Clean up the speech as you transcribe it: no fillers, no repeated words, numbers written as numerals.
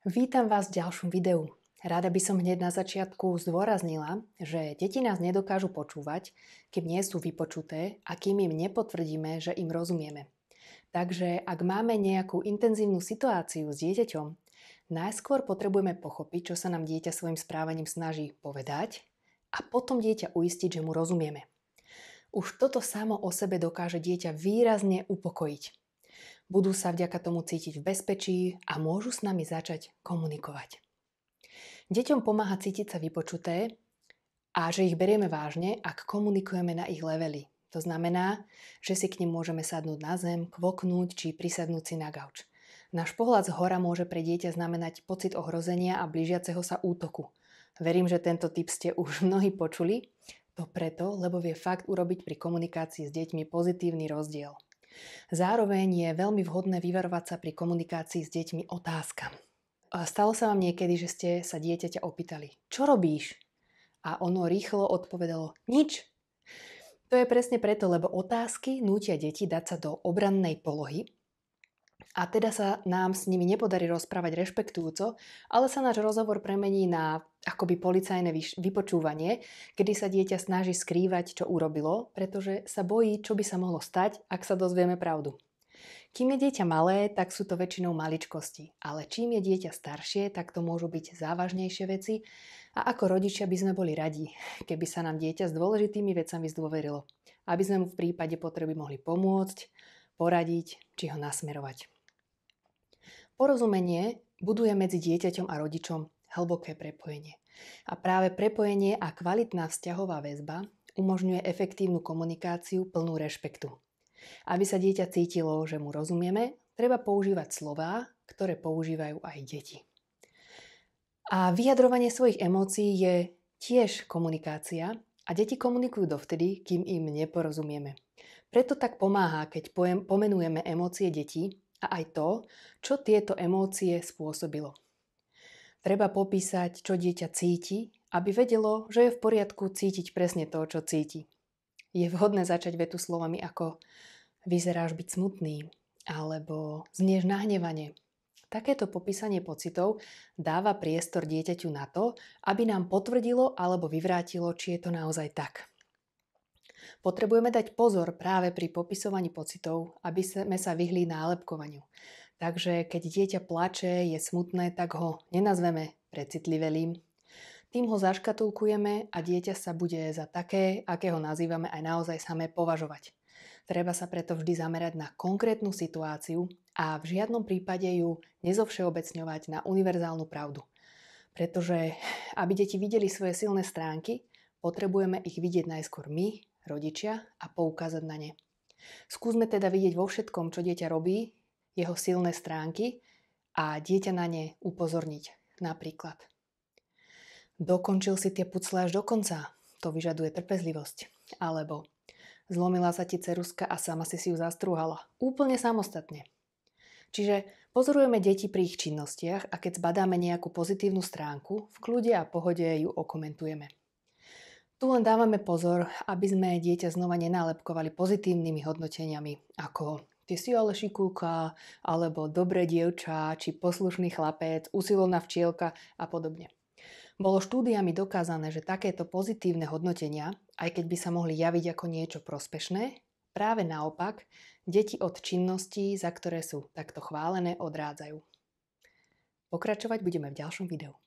Vítam vás v ďalšom videu. Rada by som hneď na začiatku zdôraznila, že deti nás nedokážu počúvať, kým nie sú vypočuté a kým im nepotvrdíme, že im rozumieme. Takže ak máme nejakú intenzívnu situáciu s dieťaťom, najskôr potrebujeme pochopiť, čo sa nám dieťa svojim správaním snaží povedať a potom dieťa uistiť, že mu rozumieme. Už toto samo o sebe dokáže dieťa výrazne upokojiť. Budú sa vďaka tomu cítiť v bezpečí a môžu s nami začať komunikovať. Deťom pomáha cítiť sa vypočuté a že ich berieme vážne, ak komunikujeme na ich leveli. To znamená, že si k nim môžeme sadnúť na zem, kvoknúť či prisadnúť si na gauč. Náš pohľad z hora môže pre dieťa znamenať pocit ohrozenia a blížiaceho sa útoku. Verím, že tento tip ste už mnohí počuli. To preto, lebo vie fakt urobiť pri komunikácii s deťmi pozitívny rozdiel. Zároveň je veľmi vhodné vyvarovať sa pri komunikácii s deťmi otázkam. Stalo sa vám niekedy, že ste sa dieťaťa opýtali, čo robíš? A ono rýchlo odpovedalo, nič. To je presne preto, lebo otázky nútia deti dať sa do obrannej polohy a teda sa nám s nimi nepodarí rozprávať rešpektujúco, ale sa náš rozhovor premení na akoby policajné vypočúvanie, kedy sa dieťa snaží skrývať, čo urobilo, pretože sa bojí, čo by sa mohlo stať, ak sa dozvieme pravdu. Kým je dieťa malé, tak sú to väčšinou maličkosti, ale čím je dieťa staršie, tak to môžu byť závažnejšie veci a ako rodičia by sme boli radi, keby sa nám dieťa s dôležitými vecami zdôverilo, aby sme mu v prípade potreby mohli pomôcť, poradiť či ho nasmerovať. Porozumenie buduje medzi dieťaťom a rodičom hlboké prepojenie. A práve prepojenie a kvalitná vzťahová väzba umožňuje efektívnu komunikáciu plnú rešpektu. Aby sa dieťa cítilo, že mu rozumieme, treba používať slová, ktoré používajú aj deti. A vyjadrovanie svojich emócií je tiež komunikácia a deti komunikujú dovtedy, kým im neporozumieme. Preto tak pomáha, keď pomenujeme emócie detí a aj to, čo tieto emócie spôsobilo. Treba popísať, čo dieťa cíti, aby vedelo, že je v poriadku cítiť presne to, čo cíti. Je vhodné začať vetu slovami ako vyzeráš byť smutný alebo znieš nahnevane. Takéto popísanie pocitov dáva priestor dieťaťu na to, aby nám potvrdilo alebo vyvrátilo, či je to naozaj tak. Potrebujeme dať pozor práve pri popisovaní pocitov, aby sme sa vyhli nálepkovaniu. Takže keď dieťa plače, je smutné, tak ho nenazveme precitlivelým. Tým ho zaškatulkujeme a dieťa sa bude za také, aké ho nazývame, aj naozaj samé považovať. Treba sa preto vždy zamerať na konkrétnu situáciu a v žiadnom prípade ju nezovšeobecňovať na univerzálnu pravdu. Pretože aby deti videli svoje silné stránky, potrebujeme ich vidieť najskôr my, rodičia, a poukázať na ne. Skúsme teda vidieť vo všetkom, čo dieťa robí, jeho silné stránky a dieťa na ne upozorniť. Napríklad, dokončil si tie pucle až do konca, to vyžaduje trpezlivosť. Alebo zlomila sa ti ceruska a sama si ju zastrúhala, úplne samostatne. Čiže pozorujeme deti pri ich činnostiach a keď zbadáme nejakú pozitívnu stránku, v kľude a pohode ju okomentujeme. Tu len dávame pozor, aby sme dieťa znova nenálepkovali pozitívnymi hodnoteniami, ako ty si ale šikulka, alebo dobré dievča, či poslušný chlapec, usilovná včielka a podobne. Bolo štúdiami dokázané, že takéto pozitívne hodnotenia, aj keď by sa mohli javiť ako niečo prospešné, práve naopak, deti od činností, za ktoré sú takto chválené, odrádzajú. Pokračovať budeme v ďalšom videu.